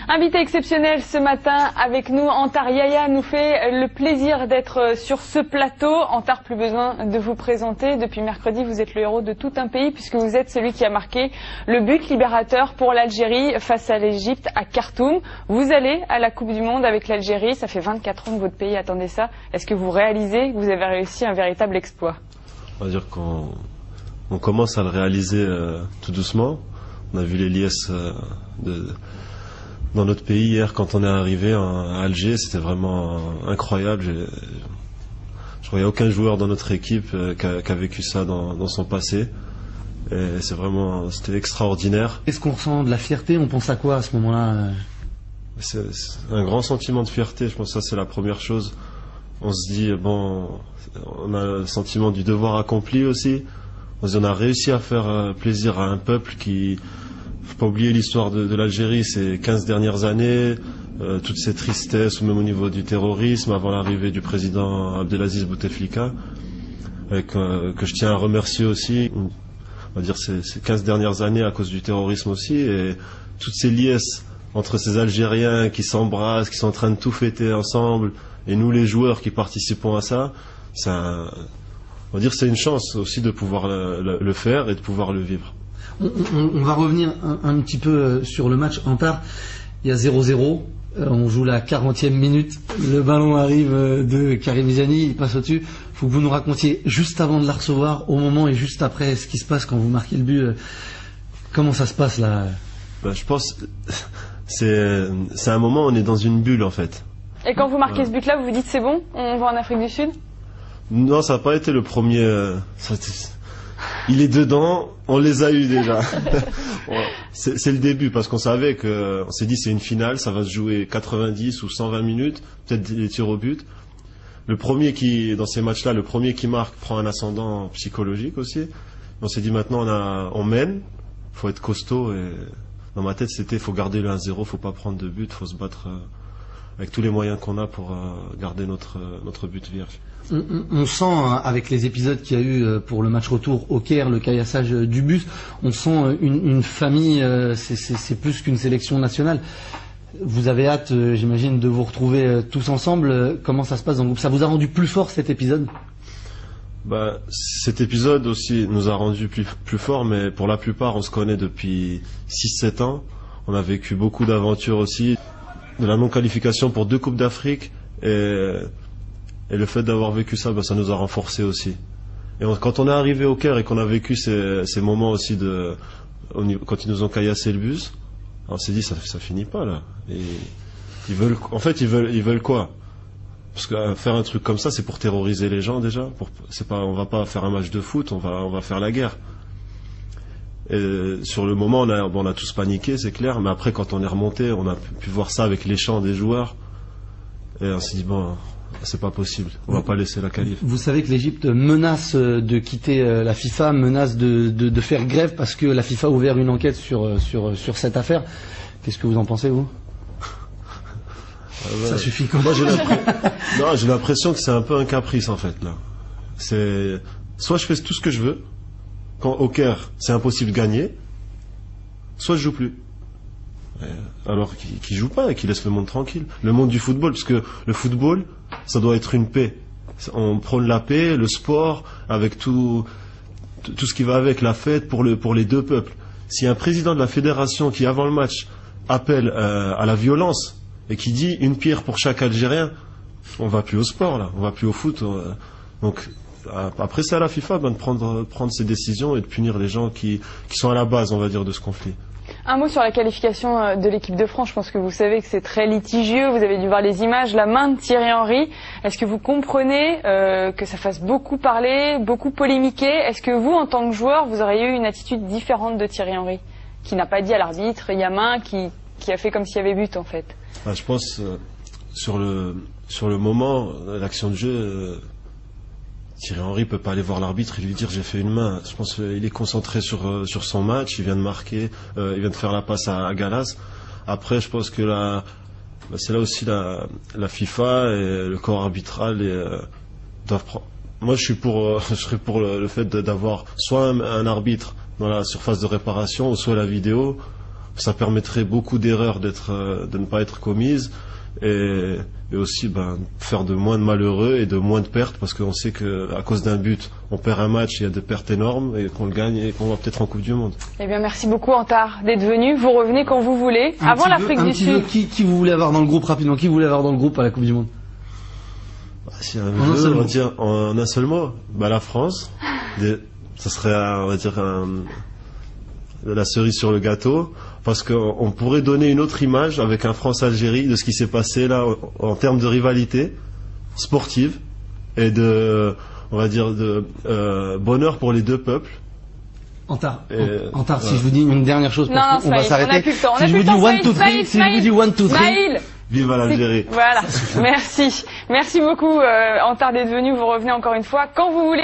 Invité exceptionnel ce matin avec nous, Antar Yahya nous fait le plaisir d'être sur ce plateau. Antar, plus besoin de vous présenter. Depuis mercredi, vous êtes le héros de tout un pays puisque vous êtes celui qui a marqué le but libérateur pour l'Algérie face à l'Égypte à Khartoum. Vous allez à la Coupe du Monde avec l'Algérie. Ça fait 24 ans que votre pays attendait ça. Est-ce que vous réalisez que vous avez réussi un véritable exploit? On va dire qu'on commence à le réaliser tout doucement. On a vu les liesses dans notre pays hier quand on est arrivé à Alger, c'était vraiment incroyable. Je voyais aucun joueur dans notre équipe qui a vécu ça dans son passé. Et c'était extraordinaire. Est-ce qu'on ressent de la fierté? On pense à quoi à ce moment-là? C'est un grand sentiment de fierté, je pense que ça c'est la première chose. On se dit, bon, on a le sentiment du devoir accompli aussi. On se dit, on a réussi à faire plaisir à un peuple qui... Faut pas oublier l'histoire de l'Algérie, ces 15 dernières années, toutes ces tristesses, ou même au niveau du terrorisme, avant l'arrivée du président Abdelaziz Bouteflika, que je tiens à remercier aussi. On va dire ces 15 dernières années à cause du terrorisme aussi, et toutes ces liesses entre ces Algériens qui s'embrassent, qui sont en train de tout fêter ensemble, et nous les joueurs qui participons à ça, on va dire c'est une chance aussi de pouvoir le faire et de pouvoir le vivre. On va revenir un petit peu sur le match. Antar, il y a 0-0, on joue la 40e minute, le ballon arrive de Karim Ziani, il passe au-dessus. Il faut que vous nous racontiez juste avant de la recevoir, au moment et juste après, ce qui se passe quand vous marquez le but. Comment ça se passe là? Je pense c'est un moment où on est dans une bulle en fait. Et quand vous marquez ce but-là, vous vous dites c'est bon, on va en Afrique du Sud? Non, ça n'a pas été le premier. Il est dedans, on les a eus déjà. C'est le début parce qu'on savait on s'est dit c'est une finale, ça va se jouer 90 ou 120 minutes, peut-être des tirs au but. Le premier dans ces matchs-là, le premier qui marque prend un ascendant psychologique aussi. On s'est dit maintenant on mène, faut être costaud et dans ma tête c'était faut garder le 1-0, faut pas prendre de but, faut se battre avec tous les moyens qu'on a pour garder notre but vierge. On sent, avec les épisodes qu'il y a eu pour le match retour au Caire, le caillassage du bus, on sent une famille, c'est plus qu'une sélection nationale. Vous avez hâte, j'imagine, de vous retrouver tous ensemble. Comment ça se passe dans le groupe? Ça vous a rendu plus fort cet épisode? Cet épisode aussi nous a rendu plus fort, mais pour la plupart on se connaît depuis 6-7 ans. On a vécu beaucoup d'aventures aussi, de la non-qualification pour 2 Coupes d'Afrique et le fait d'avoir vécu ça, ça nous a renforcés aussi. Et quand on est arrivé au Caire et qu'on a vécu ces moments aussi quand ils nous ont caillassé le bus, on s'est dit ça finit pas là. Et ils veulent quoi? Parce que faire un truc comme ça, c'est pour terroriser les gens déjà. On va pas faire un match de foot, on va faire la guerre. Et sur le moment, on a tous paniqué, c'est clair. Mais après, quand on est remonté, on a pu voir ça avec les chants des joueurs. Et on s'est dit bon, c'est pas possible. On va pas laisser la qualif. Vous savez que l'Égypte menace de quitter la FIFA, menace de faire grève parce que la FIFA a ouvert une enquête sur cette affaire. Qu'est-ce que vous en pensez, vous? Ça suffit quoi? Moi, j'ai l'impression que c'est un peu un caprice en fait là. Soit je fais tout ce que je veux, quand au Caire c'est impossible de gagner, soit je joue plus. Alors qu'il joue pas et qu'il laisse le monde tranquille. Le monde du football, parce que le football, ça doit être une paix. On prône la paix, le sport, avec tout ce qui va avec, la fête pour les deux peuples. Si un président de la fédération qui avant le match appelle à la violence et qui dit une pierre pour chaque Algérien, on va plus au sport là, on va plus au foot. Donc après c'est à la FIFA de prendre ses décisions et de punir les gens qui sont à la base, on va dire, de ce conflit. Un mot sur la qualification de l'équipe de France. Je pense que vous savez que c'est très litigieux. Vous avez dû voir les images, la main de Thierry Henry. Est-ce que vous comprenez que ça fasse beaucoup parler, beaucoup polémiquer? Est-ce que vous, en tant que joueur, vous auriez eu une attitude différente de Thierry Henry, qui n'a pas dit à l'arbitre il y a main, qui a fait comme s'il y avait but en fait? Je pense sur le moment, l'action de jeu, Thierry Henry peut pas aller voir l'arbitre et lui dire j'ai fait une main. Je pense qu'il est concentré sur son match, il vient de marquer, il vient de faire la passe à Gallas. Après, je pense que c'est là aussi la FIFA et le corps arbitral doivent prendre. Moi, je serais pour le fait d'avoir soit un arbitre dans la surface de réparation, ou soit la vidéo, ça permettrait beaucoup d'erreurs de ne pas être commises et aussi faire de moins de malheureux et de moins de pertes parce qu'on sait que à cause d'un but on perd un match, il y a des pertes énormes et qu'on le gagne et qu'on va peut-être en Coupe du Monde. Eh bien merci beaucoup Antar d'être venu, vous revenez quand vous voulez, avant l'Afrique du Sud. Qui vous voulez avoir dans le groupe rapidement, qui vous voulez avoir dans le groupe à la Coupe du Monde? Si un jeu, on va dire en un seul mot, la France, ça serait on va dire la cerise sur le gâteau, parce qu'on pourrait donner une autre image avec un France-Algérie de ce qui s'est passé là en termes de rivalité sportive et on va dire de bonheur pour les deux peuples. Antar, si je vous dis une dernière chose, on va s'arrêter. Si je vous dis 1, 2, 3, si je vous dis 1, 2, 3. Vive l'Algérie. Voilà, merci. Merci beaucoup Antar d'être venu, vous revenez encore une fois quand vous voulez.